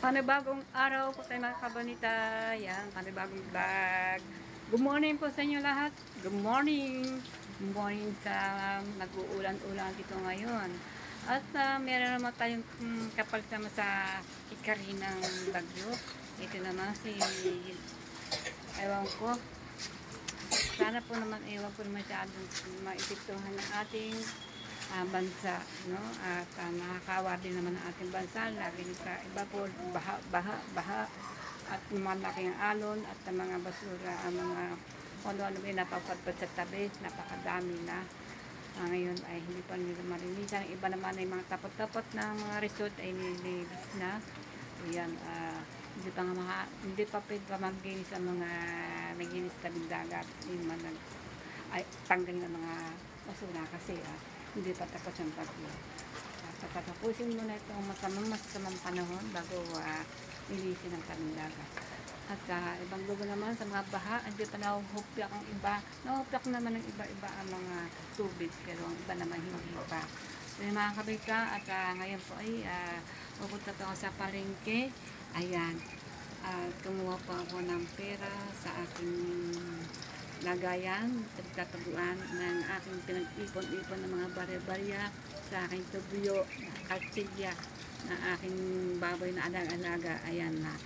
Panibagong araw po tayo mga kabanita. Yan, panibagong vlog. Good morning po sa inyo lahat. Good morning. Good morning sa nag-uulan-ulan dito ngayon. At meron naman tayong kapalit naman sa ikarinang bagyo. Ito naman si, ewan ko, sana po naman, ewan ko masyadong maipituhan ng ating bansa, no? At nakakawa din naman ang ating bansa, lagi sa iba po, baha, at malaking alon, at ang mga basura, ang mga ano-ano yung napapadpad sa tabi, napakadami na. Ngayon ay hindi pa nila marinisan. Iba naman ay mga tapot-tapot na mga resort ay nililibis na. Ayan, hindi pa pwede pa maginis ang mga naginis tabing dagat. Yung mga tanggal ng mga basura kasi hindi pa tapos ang bagyo. Patapusin muna itong masamang panahon bago nilisin ang tabing dagat. At ibang lugar naman sa mga baha, hindi pa nahuhupyak ang iba. Nahuhupyak naman ang iba-iba ang mga tubig, pero ang iba naman hindi pa. So mga kabika, at ngayon po ay pupunta po ako sa palengke. Ayan, kumuha po ako ng pera sa aking lagayan, tagtataguan ng aking pinag-ipon-ipon ng mga barya-barya, sa aking tubuyo, katsilya, na aking baboy na alag-alaga. Ayan na.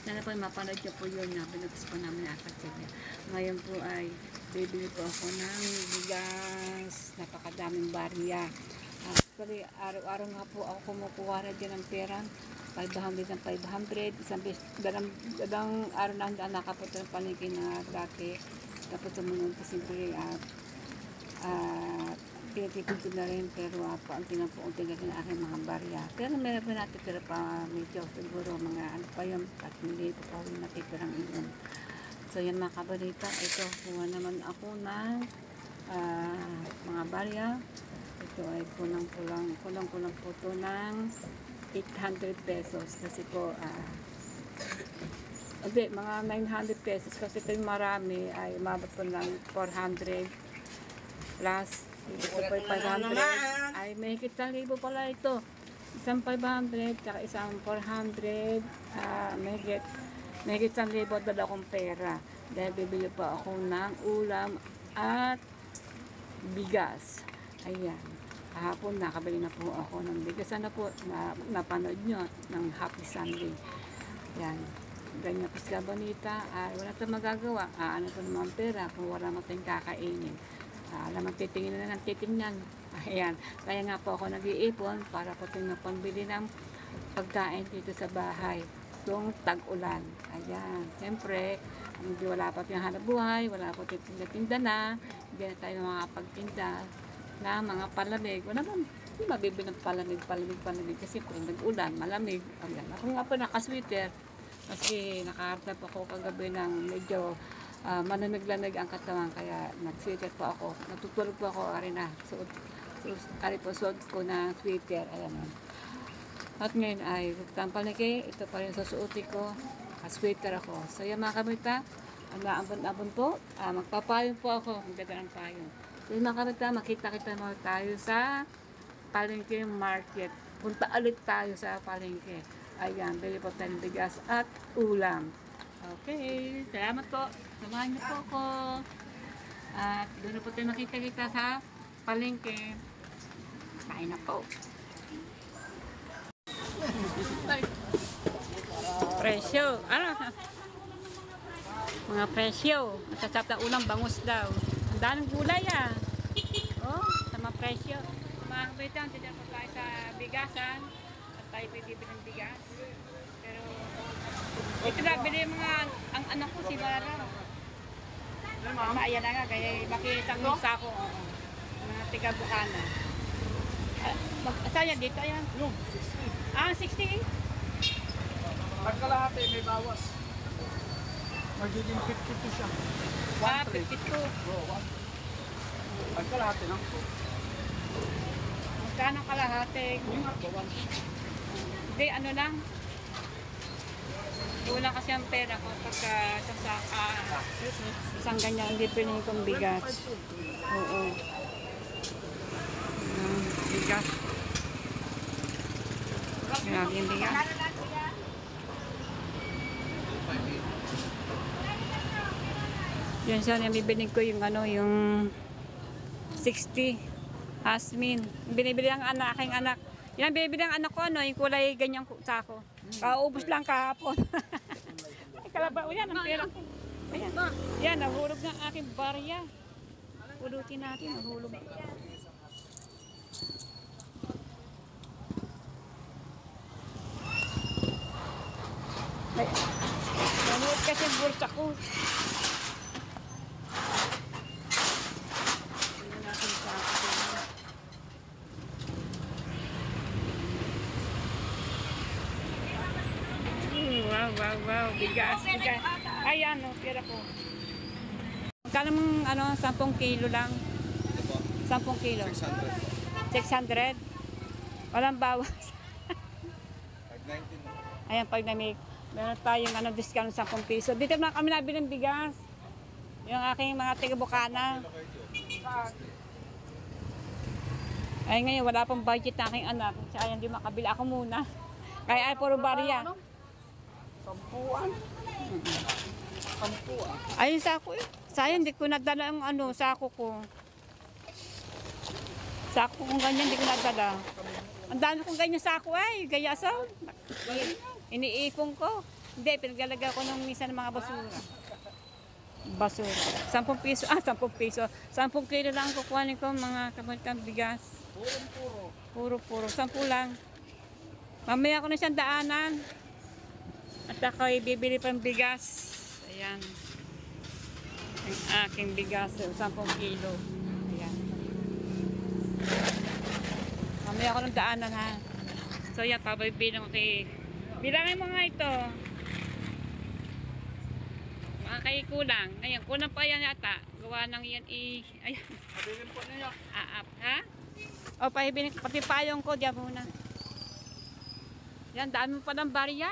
Sana po mapanood nyo po yun na pinutis po namin ang katsilya. Ngayon po ay bibili po ako ng bigas, napakadaming barya. Actually, araw-araw nga po ako kumukuha na dyan ng pera, 500 ng 500, dalang araw na hanggang nakapunta ng palengke na dati. Tapos sumunod ko siyempre pinatipid ko na rin, pero ang pinapunti na rin aking mga barya. Pero meron pa natitira pa medyo, siguro mga ano pa yun, at hindi po pa rin natitirang iyon. So yan mga kabalita, ito, kuha naman ako ng mga barya. Ito ay kulang-kulang po ito ng 800 pesos kasi po mga 900 pesos kasi ito yung marami ay umabot po ng 400 plus ito po 500 ay may higit 1,000 pala ito, isang 500 tsaka isang 400, may higit 1,000 dala akong pera dahil bibili pa ako ng ulam at bigas. Ayan, kahapon nakabili na po ako ng bigas. Sana po napanood nyo ng Happy Sunday. Yan, ganyan po sila bonita. Wala tayong magagawa. Ano ito naman pera kung wala mo tayong kakainin. Alam, titingin na ng titingnan. Ayan, kaya nga po ako nag-iipon para po tingnan pambili ng pagkain dito sa bahay kung tag-ulan. Ayan, siyempre hindi wala pa tayong hanap buhay, wala pa tinda na, hindi na tayo makapagtinda na mga palamig. Wala naman, hindi mabibili ng palamig kasi kung nag-ulan, malamig. Ayan, ako nga po nakasweater kasi nakaharap ako kagabi ng medyo manamig-lamig ang katawan, kaya nag-sweater po ako. Natutulog po ako, suot ko na sweater. Ayan. At ngayon ay palengke, ito pa rin susuotin ko, sweater ako. So yan mga kabita, naabon po, magpapayong po ako, magdaga ng payong. So yung mga kabita, makita-kita mo tayo sa palengke market. Punta ulit tayo sa palengke. Ayan, bili po tayo ng bigas at ulam. Okay, salamat po. Samahan niyo po ako. At doon na po tayo makita-kita sa palengke. Kain na po. Presyo. Ano? Mga presyo. Masasap na ulam, bangus daw. Ang daming gulay Oh, sama presyo. Mga kabitan, dito po tayo sa bigasan. At tayo bibili ng bigas. Pero, ito na, bili mga, ang anak ko si Mara. Ayan na nga, kaya makita mo sa ako. Mga tiga-Bukana. Saan dito yan? 60. 60? Pagkalahati may bawas. Magiging 52 siya. 52. Pagkalahati lang po. Magkano kalahati? Hindi, ano lang. Kulang kasi ang pera ko pagka isang ganyan hindi pinili kong bigas. Oo. Bigas. Grabe yung bigas. Yan siya, yung bibinig ko yung ano, yung 60 Asmin. Binibili ang anak, aking anak. Yan, binibili ang anak ko, ano, yung kulay ganyang sako. Kaubos lang kahapon. Ay, kalabaw yan, ang pera ko. Ayan, yan, nahulog ng aking barya. Pulutin natin, nahulog. Ay, nahulog kasi yung bulsa ko. Tingnan natin sa akin. Wow, bigas. Ayan, no, pera ko. Magkano mong, ano, 10 kilo lang? 10 kilo. 600. Walang bawas. 519. Ayan, pag meron tayong ano, discount 10 piso. Dito na kami nabili ng bigas. Yung aking mga tiga-Bukana. Ay, ngayon, wala pang budget na aking anak. Kaya hindi makabili ako muna. Kaya ay, puro barya. Sampuan. Sampuan. Ayun, sako eh. Sayang, hindi ko nadala ang ano, sako ko. Sako kung ganyan, hindi ko nadala. Ang dami kong ganyan sako ay, gaya sa. Iniipon ko. Hindi, pinaglalagay ko nung minsan ng mga basura. Basura. 10 piso, 10 piso. 10 kilo lang kukuhanin ko mga kabalitang bigas. Puro. 10 lang. Mamaya ko na siyang daanan. At ako'y bibili pang bigas. Ayan. Ang aking bigas, 10 kilo. Ayan. Mamaya ko ng daanan ha. So yan, pabibilang ko kay... Bilangin mo nga ito. Mga kay kulang. Ngayon, kulang pa yan yata. Gawa ng yan ayan. Pabilin po niya. Aap, ha? O, pahibiling, pati payong ko, diyan muna. Yan, dami mo palang barya.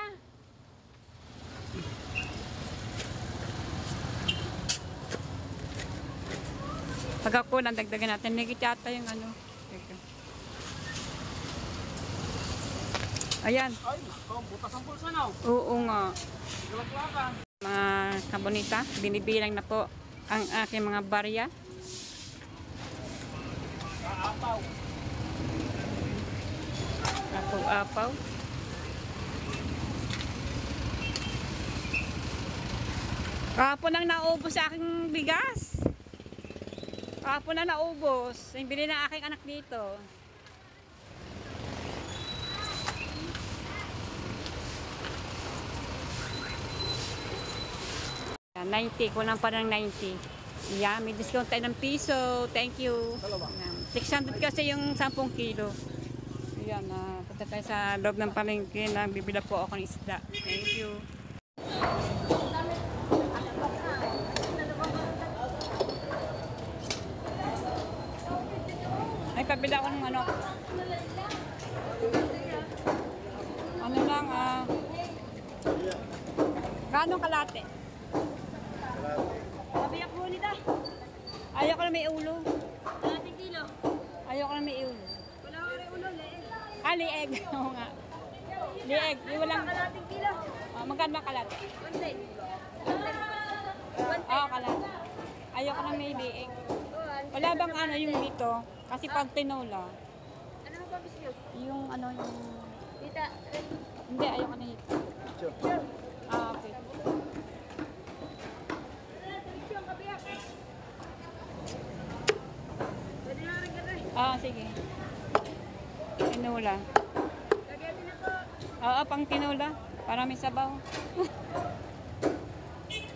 Pagkakulang, dagdagan natin. Nigit yata yung ano. Ayan. Ay, butas ang pulsa na. Oo nga. Galak-lakan. Mga kabonita, binibilang na po ang aking mga barya. Kaapaw. Apaw-apaw. Kahapon ang naubos sa aking bigas. Kahapon na naubos. Yung bili ng aking anak dito. Yan, 90. Kulang pa ng 90. Yeah, may discount tayo ng piso. Thank you. Yan, 600 kasi yung 10 kilo. Yan, punta tayo sa loob ng palengke na bibila po ako ng isda. Thank you. Ay, pabila ako ng ano. Ano lang, gano'ng kalate? Pabiyak mo nita. Ayaw ko na may ulo. Kalating kilo. Ayaw ko na may ulo. Wala ko rin ulo, leeg. Lieg. Oo nga. Lieg. Yung walang... Kalating kilo. Magkano ba kalate? 110. Oo, kalate. Ayaw ko na may lieg. Wala bang ano yung dito? Kasi pag tinola, Ano mo ba bisyo? yung ano yung... Tita, Hindi, ayaw ko na hito. sure. Okay. Bisyo ang kabiyak. Pwede na rin ka rin. Sige. Tinola. Lagyan din ako. Oo, pang tinola. Para may sabaw.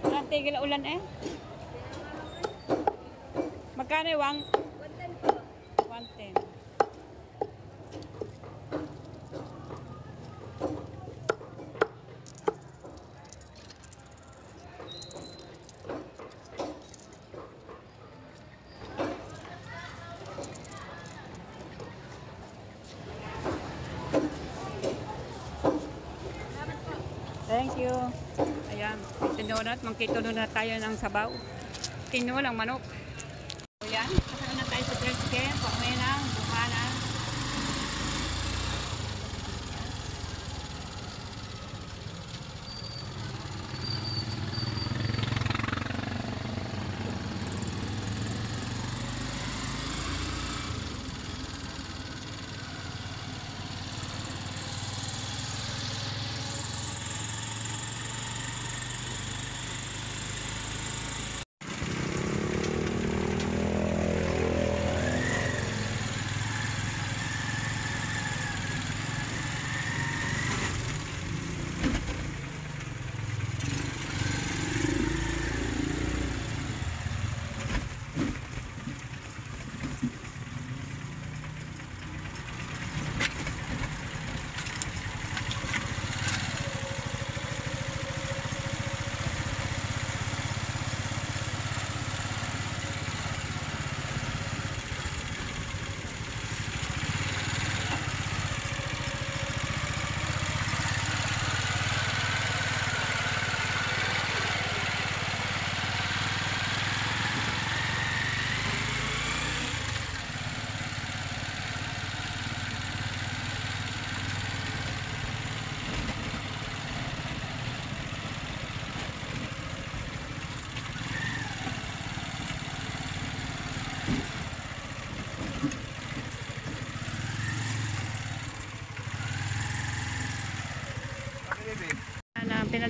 Walang tigil ulan eh. Magkano yung 110 po. 110. Thank you. Ayan, tinola at mangkitulo na tayo ng sabaw. Tinolang manok. So yan, kasama na tayo sa tricycle. Pauwi na, Bukana.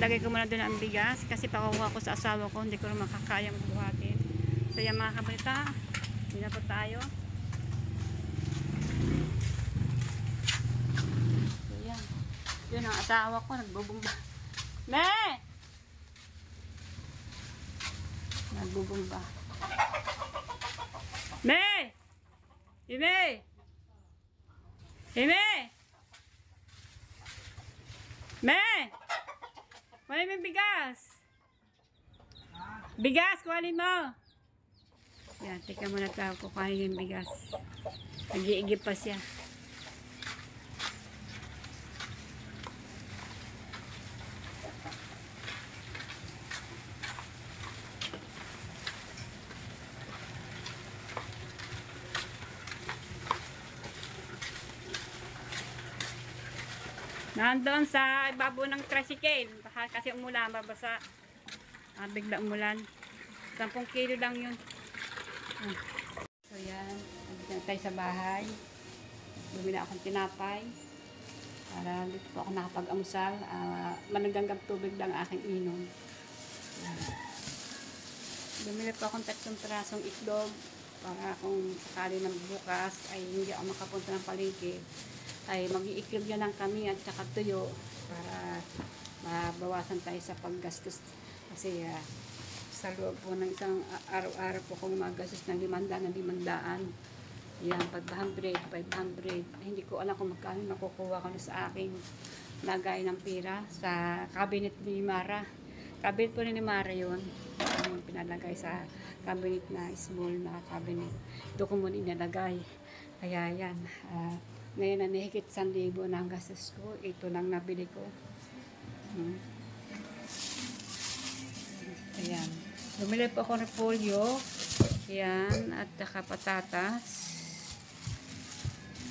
Ilalagay ko muna doon ang bigas kasi pakukuha ko sa asawa ko, hindi ko rin makakayang buhatin. So yan mga kabalita, hindi na po tayo. So yan, yun ang asawa ko, nagbubumba. Ne! Nagbubumba. Me! Ime! Ime! Me! Kuhanin mo yung bigas. Bigas, kuhanin mo. Yan, teka muna tayo. Kuhanin yung bigas. Nag-iigip pa siya. Nandun sa ibabaw ng tricycle. Baka kasi umulan, babasa. Bigla umulan. 10 kilo lang yun. So yan, nandito na tayo sa bahay. Bumili akong tinapay. Para dito po ako nakapag-amusal. Managanggang tubig lang aking inom. Yan. Bumili po akong 3 pirasong itlog. Para kung sakali ng bukas ay hindi ako makapunta ng palengke, ay mag-iiklog na lang kami at saka tuyo para mabawasan tayo sa paggastos kasi sa loob po ng isang araw-araw po kung magastos ng 500 yan, 500 hindi ko alam kung magkano nakukuha ko na sa aking lagay ng pera sa cabinet ni Mara. Cabinet po ni Mara yun, yung pinalagay sa cabinet na small na cabinet, ito ko muna inalagay. Kaya yan, ngayon na nahigit 1,000 na ang gastos ko. Ito lang nabili ko. Ayan. Bumili po ako ng polio. Ayan. At saka patatas.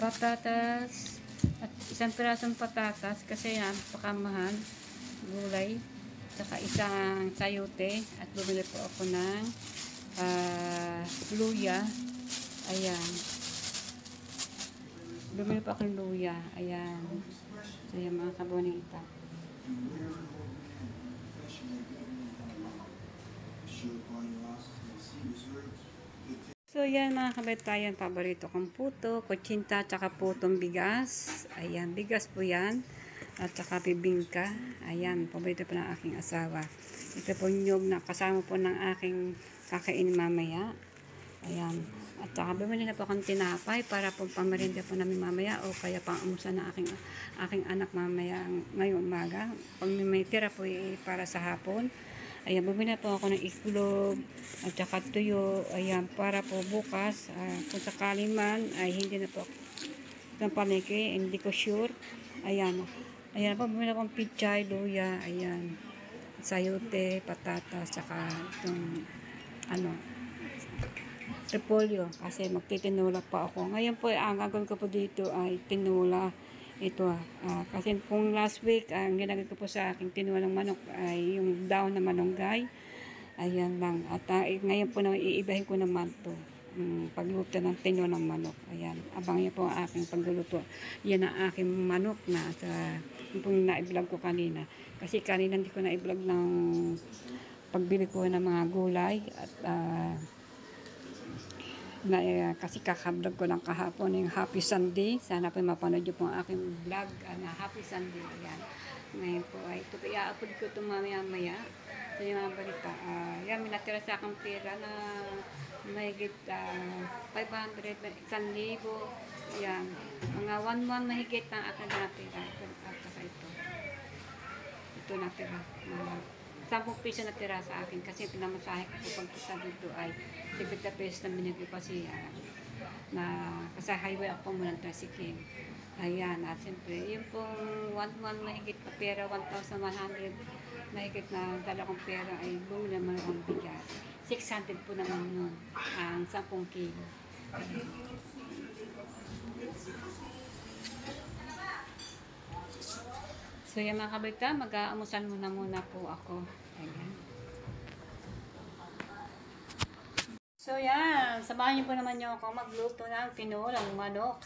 Patatas. At 1 pirasong patatas. Kasi yan, pakamahal. Gulay. At saka isang sayote. At bumili po ako ng luya. Ayan. Bumili pa akong luya. Ayan. So, yung mga kabonita. So, yan mga kabatayan. Paborito kong puto, kutsinta, tsaka putong bigas. Ayan. Bigas po yan. At tsaka bibingka. Ayan. Paborito po ng aking asawa. Ito po nyog na kasama po ng aking kakainin mamaya. Ayan. At saka bumili na po akong tinapay para po pamerinda po namin mamaya o kaya pang-amusan na aking anak mamaya ngayong umaga. Pag may tira po para sa hapon. Ayan, bumili na po ako ng iklog at saka tuyo. Ayan, para po bukas kung sakali man ay hindi na po ng palengke, hindi ko sure. Ayan. Ayan po, bumili na po ng pichay, luya. Ayan. Sayote, patatas, saka itong repolyo kasi magtitinula pa ako. Ngayon po, ang gagawin ko po dito ay tinula. Ito kasi kung last week, ang ginagawin ko po sa aking tinulang manok ay yung daon na malunggay. Ayan lang. At ngayon po na iibahin ko naman to pagluto ng tinulang manok. Ayan. Abang niyo po ang aking pagluluto. Yan ang aking manok na yung na-vlog ko kanina. Kasi kanina hindi ko na-vlog ng pagbili ko ng mga gulay at kasi kakablog ko lang kahapon yung Happy Sunday. Sana po mapanood nyo po ang aking vlog na Happy Sunday. Ayan. Ngayon po ay ito i-upload ko ito mamaya-maya. Ito yung mga balita. Yan, minatira sa akong pera na mahigit 500, 1,000. Yan. Mga 1,100 mahigit ang aking natira. At saka ito. Ito natira. 10 piso na tira sa akin kasi pinamasahe ko po pagpunta dito ay 50 pesos na binigay pa siya na kasi highway ako muna ng tricycle. Ayan, at siyempre, yung pong 1,100 mahigit na pera, 1,100 mahigit na dala kong pera ay bumili naman akong bigas. 600 po naman yun, ang 10 kilo. So yan mga kabalita, mag-aamusan muna po ako. Ayan. So yan, samahan niyo po naman niyo ako magluto ng tinulang manok.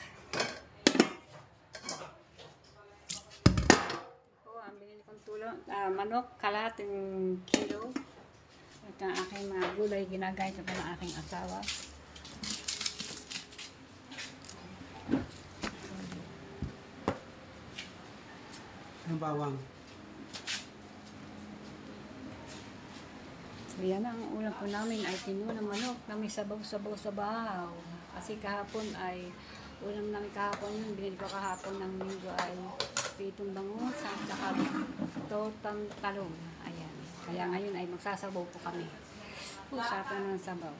Ang binili ko Manok, kalahating kilo. At ang aking mga gulay, ginagay ito ng aking asawa. Ang bawang. So yan ang ulam po namin ay tinulang manok na may sabaw-sabaw-sabaw. Kasi kahapon ay, ulam namin kahapon yun, binili ko kahapon ng linggo ay pitong bangus at saka totang talong. Ayan. Kaya ngayon ay magsasabaw po kami. Usapan ng sabaw.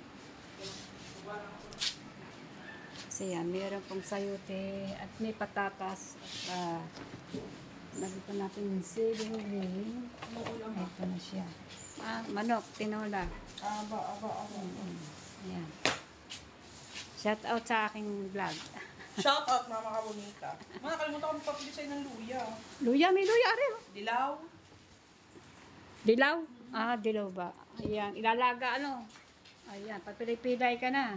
Kasi yan, mayroon pong sayote at may patatas at lagi pa natin siling green. Ito na siya. Manok, tinola. Aba. Ayan. Shout out sa aking vlog. Shout out, Mama Kabonita. Nakalimutan ko magpapili sa'yo ng luya. Luya, may luya rin. Dilaw. Dilaw? Dilaw ba? Ayan, ilalaga ano. Ayan, papilay-pilay ka na.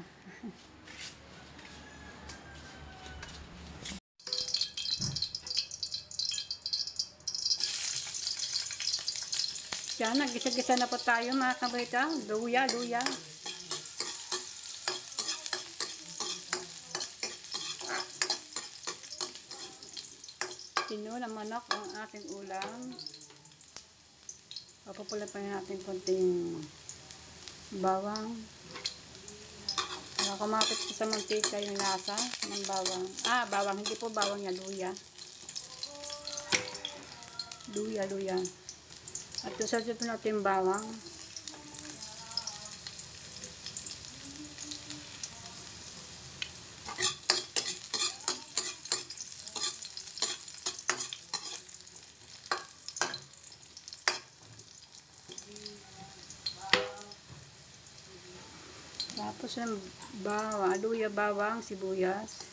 Yan, nagisa-gisa na po tayo mga kabaita. Luya. Tinulang manok ang ating ulam. Papupulan pa natin konting bawang. Kumapit ko sa mantika yung lasa ng bawang. Bawang. Hindi po bawang yan. Luya. At usapin po natin bawang. Tapos yung bawang, luya, bawang, sibuyas.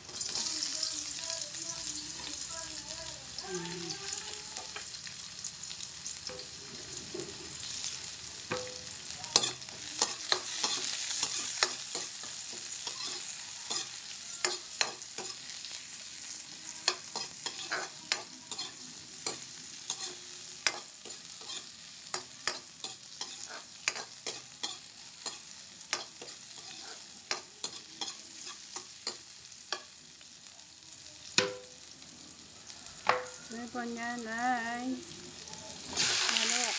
Ano po niyan ay manok.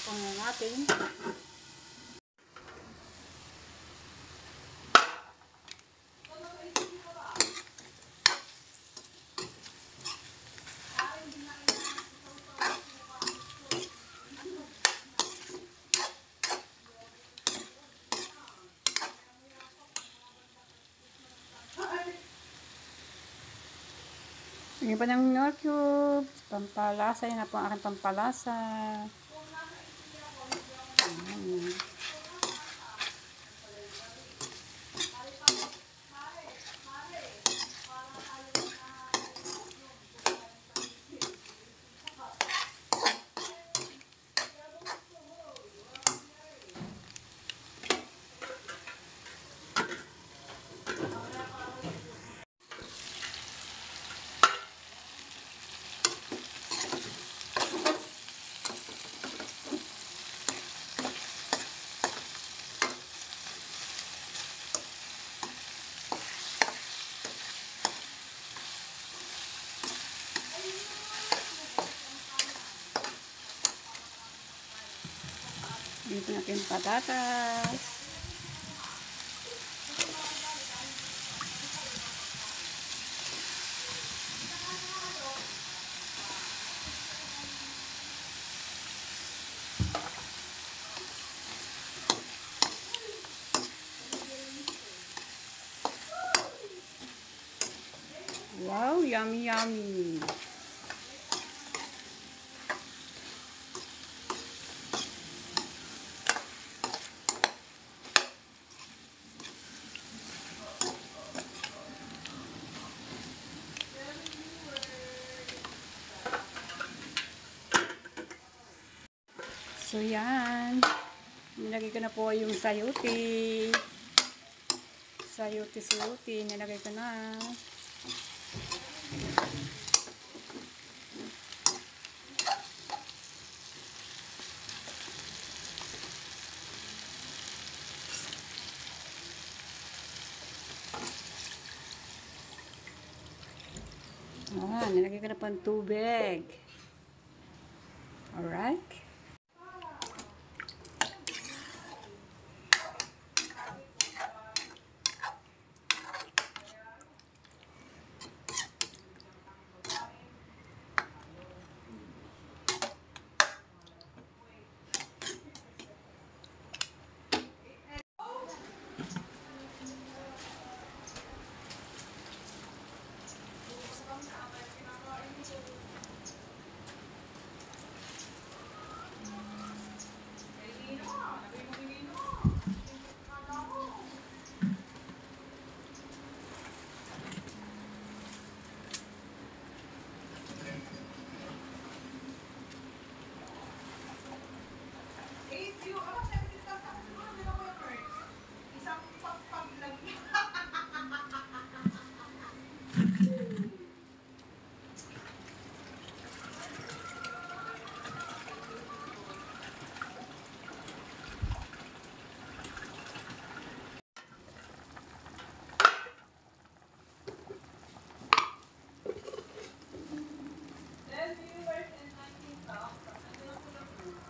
Pangyan natin. Tingin pa ng Knorr Cube. Pampalasa. Yan na po ang aking pampalasa. Dito natin patatas. Wow, yummy, yummy. So, yan. Nilagay ko na po yung sayote. Sayote. Nilagay ko na. Nilagay ko na pang tubig. Alright.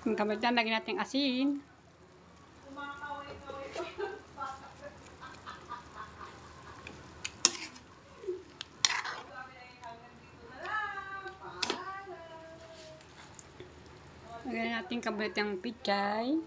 Yung kamay dyan, lagyan natin asin. Lagyan natin kamay ng pichay.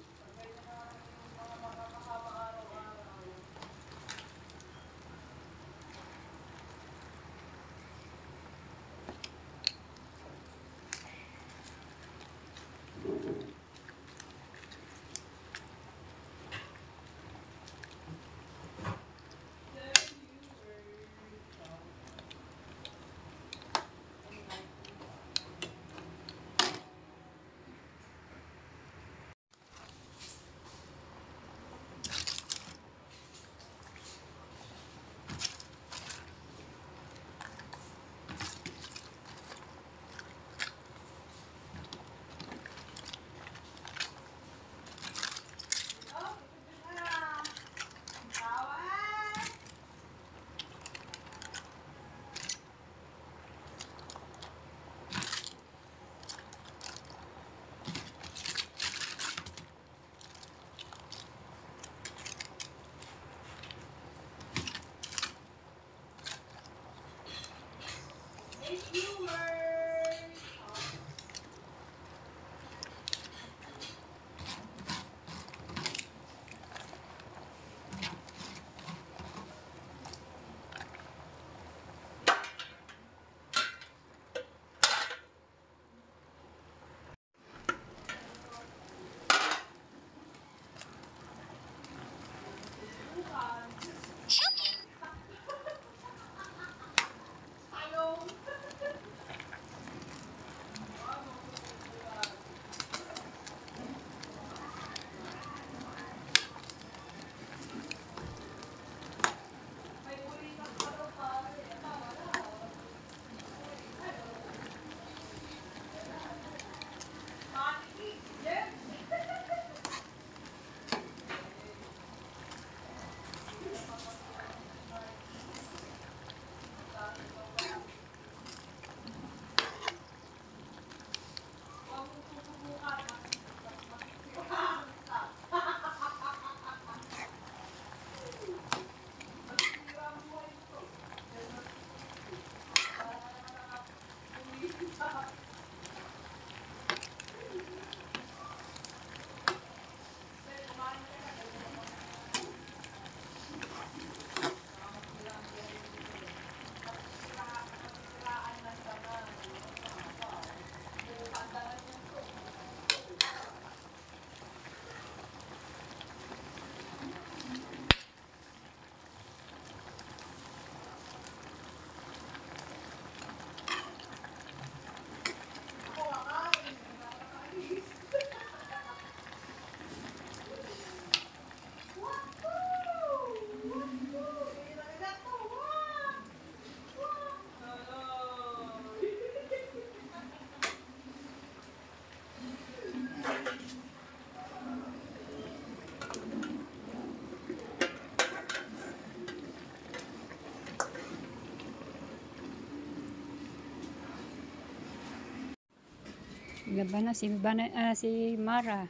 Naglaba na si Mara.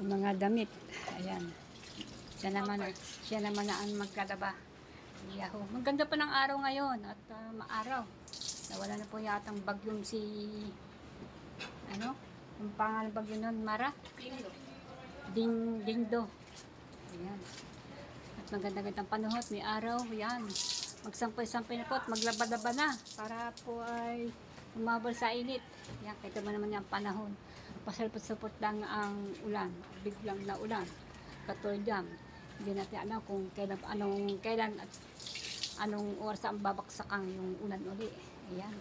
Yung mga damit. Ayan. Siya naman na ang magkalaba. Yahoo. Maganda pa ng araw ngayon at maaraw. Nawala na po yatang bagyong si ano? Ang pangalan bagyo nun, Mara? Dingdo. Ayan. At maganda-gandang panahon, may araw, yan. Magsampay-sampay na po at maglaba-laba na para po ay umabot sa init. Yan, kahit naman yung panahon. Pasalpot-salpot lang ang ulan, biglang na ulan. Katulad yan. Hindi natin alam kung kailan at anong oras ang babaksakan yung ulan uli. Ayan.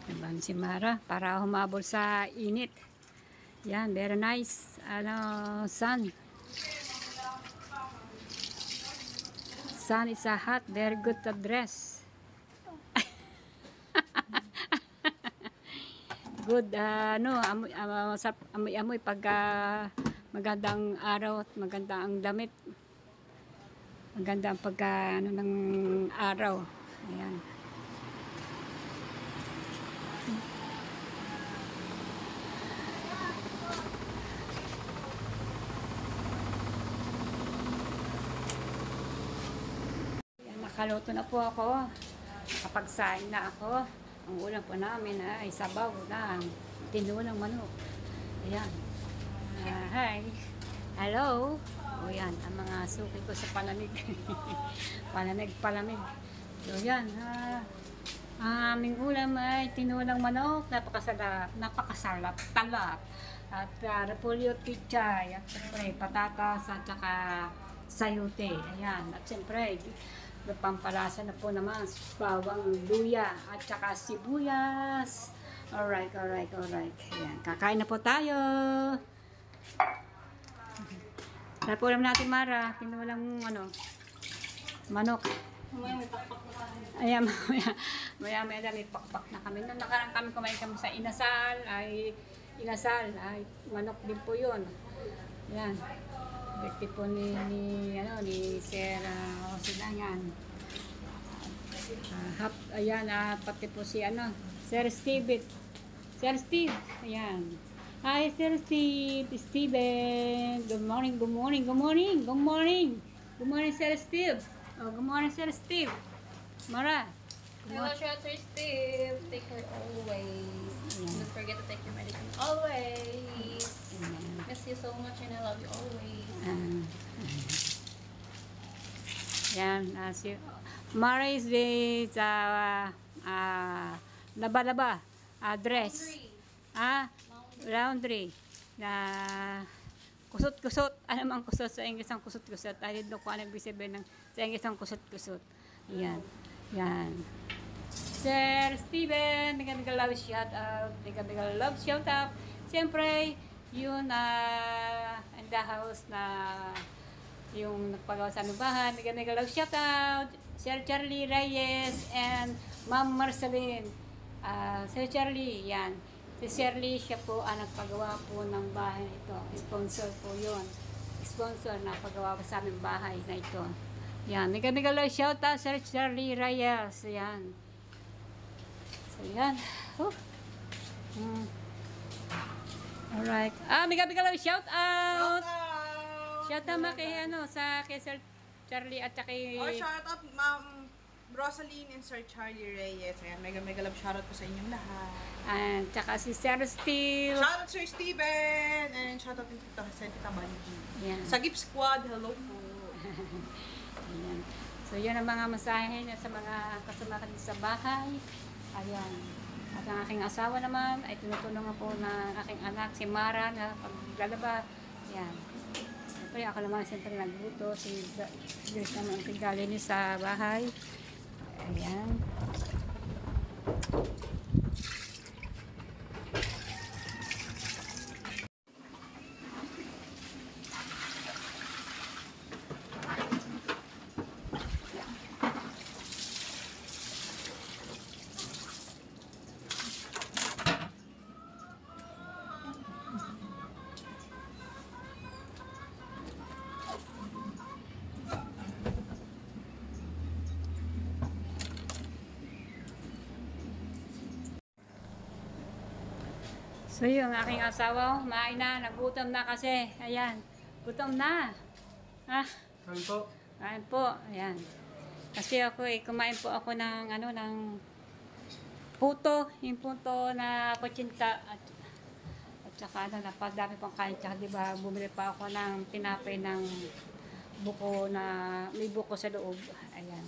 Naban si Mara para humabol sa init. Yan, very nice. Sun. Sun is a hot, very good to dress. Good, amoy pag magandang araw at maganda ang damit. Maganda ang pagka ng araw. Ayan. Nakaluto na po ako. Nakapagsaing na ako. Ang ulam po namin ay sabaw ng tinulang manok. Ayan. Hi. Hello. O yan, ang mga suki ko sa palamig. Palamig. So yan. Ang aming ulam ay tinulang manok. Napakasalap. Talap. At repolyo pichay. At siyempre patatas at saka sayote. Ayan. At siyempre pampalasa na po naman bawang luya at saka sibuyas. Alright. Ayan, kakain na po tayo. Tara po ulam natin, Mara. Tinulang manok. Ayan, maya may pakpak na kami. Nung nakarang kami kumain kami sa inasal ay manok din po yun. Ayan. Birthday po ni Sir Silangan. Ayan, pati po si Sir Steve. Sir Steve, ayan. Hi, Sir Steve. Steven. Good morning, Sir Steve. Oh, good morning, Sir Steve. Mara. Hello, Sir Steve. Take care always. Don't forget to take your medicine always. Miss you so much and I love you always. Yan, si Mara is the laba-laba dress. Laundry. Kusot-kusot. Ano mang kusot sa English ang kusot-kusot. I don't know kung ano ibig sabihin ng sa English ang kusot-kusot. Yan. Sir Steven, bigyan love shout out. Bigyan love shout out. Siyempre, yun in the house na yung nagpagawa sa aming bahay. Bigyan love shout out. Sir Charlie Reyes and Ma'am Marceline. Sir Charlie, yan. Si Shirley, siya po ang nagpagawa po ng bahay na ito. Sponsor po yun. Sponsor na pagawa po sa aming bahay na ito. Yan. Bigyan love shout out, Sir Charlie Reyes. Yan. So, yan. Alright. Bigyan love shout out. Shout out kay Sir Charlie at kay Shout out Ma'am Rosaline and Sir Charlie Reyes. Ayan, mega love shoutout po sa inyong lahat. and tsaka si Sir Steve. Shoutout Sir Steven! And shoutout din sa Tita Banji. Yan. Sa Gift Squad, hello po. Ayan. So yun ang mga masahe na sa mga kasama ko sa bahay. Ayan. At ang aking asawa naman ay tinutulungan po ng aking anak, si Mara, na paglalaba. Ayan. Siyempre ako naman siyempre nagluto. Si Grace naman ang tigalini sa bahay. Ayan. So yung aking asawa, kumain na, nagutom na kasi. Ayan, gutom na. Ah, Kain po. kain po. Ayan. Kasi ako kumain po ako ng ng puto, yung puto na kutsinta at saka napadami pang kain. Tsaka diba, bumili pa ako ng tinapay ng buko na, may buko sa loob. Ayan.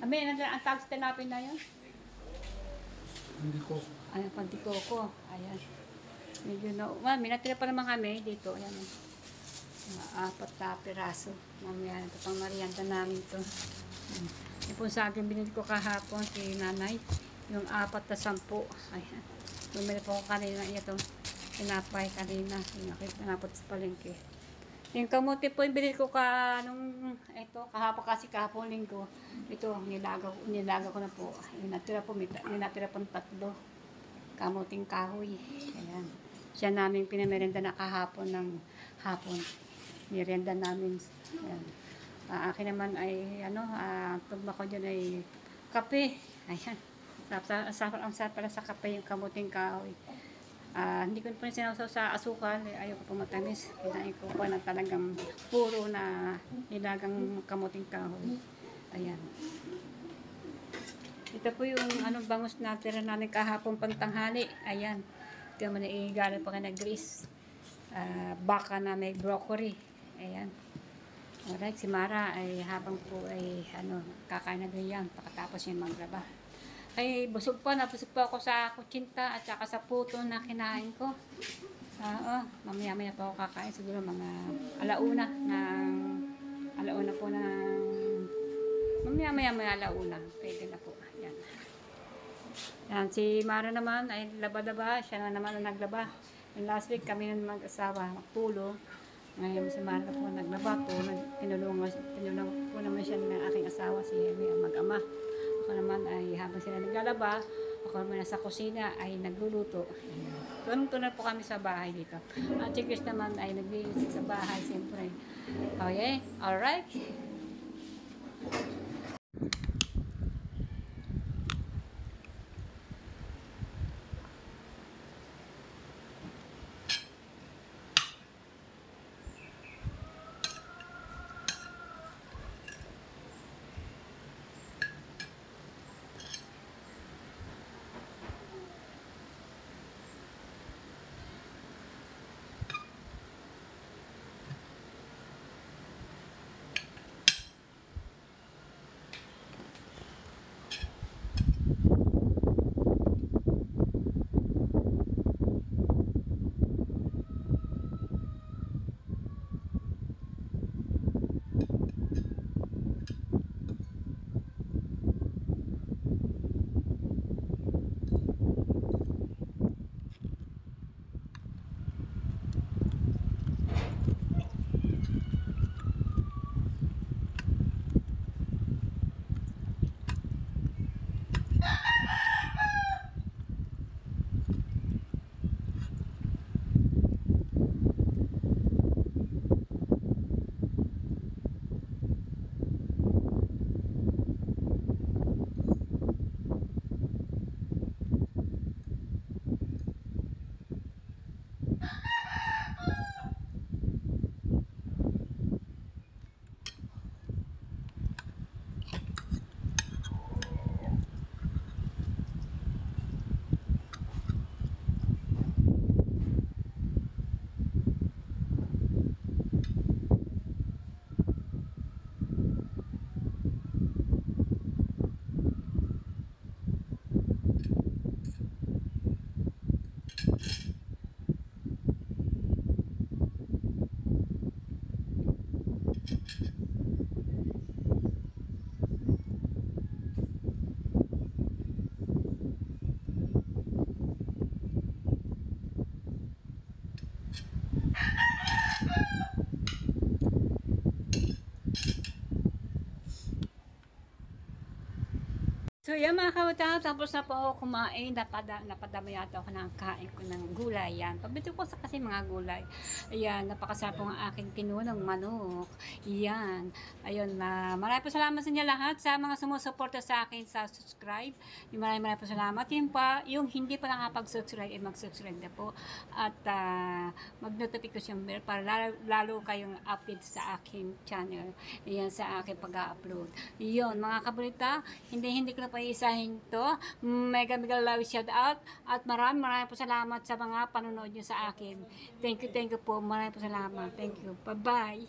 Amin, ang tawag sa tinapay na yun? Hindi ko. Ayan, pandikoko. Ayan. Medyo may natira pa naman kami dito. Ayan. Mga 4 na piraso. Mamaya ito pang marianta namin ito. Yung po sa akin binili ko kahapon kay nanay. Yung 4 na 10. Ayan. Bumili po ko kanina ito. Tinapay kanina. Yung aking pinapot sa palengke. Yung kamuti po yung binili ko kahapon kasi kahapon linggo. Ito, nilaga ko na po. Yung natira po, natira po 3. Kamuting kahoy. Ayan. Siya namin pinamerenda na kahapon ng hapon. Nirenda namin. Ayan. Akin naman ay, tugma ko dyan ay kape. Ayan. Ang sarap pala sa kape yung kamuting kahoy. Hindi ko po sinawsaw sa asukal. Ayaw ko po matamis. Kinain ko po na talagang puro na nilagang kamuting kahoy. Ayan. Ito po yung bangus na tira namin kahapon pantanghali. Ayan. Ito naman galing pa na grease. Baka na may broccoli. Ayan. Alright, si Mara ay habang po ay kakain na din yan. Pagkatapos yung maglaba. Ay busog pa ako sa kutsinta at saka sa puto na kinain ko. Mamaya-maya pa ako kakain. Siguro mga alauna po ng mamaya alauna. Pwede na po. Yan. Yan, si Mara naman ay laba-laba. Siya na naman ang naglaba. Yung last week kami na mag-asawa, magtulong. Ngayon si Mara po naglaba po. Tinulong po naman siya ng aking asawa, si Hemi, ang mag-ama. Ako naman ay habang sila naglalaba, ako naman nasa kusina ay nagluluto. Tunong-tunong po kami sa bahay dito. At si Chris naman ay naglilisik sa bahay, siyempre. Okay? Alright? So yan mga kamuta, tapos na po ako kumain, napadami yata ako ng kain ko ng gulay. Yan, pabito ko sa kasi mga gulay. Ayan, napakasarap po ang aking tinunong manok. Yan, ayun, maraming po salamat sa inyo lahat sa mga sumusuporta sa akin sa subscribe. Maraming po salamat. Yung hindi pa nakapag-subscribe, mag-subscribe na po. At mag-notification bell para lalo kayong update sa aking channel. Ayan, sa aking pag-upload. Yun, mga kabulita, hindi ko na paisahin to. Mega love shout out at maraming po salamat sa mga panonood nyo sa akin. Thank you po. Maraming po salamat. Thank you. Bye-bye.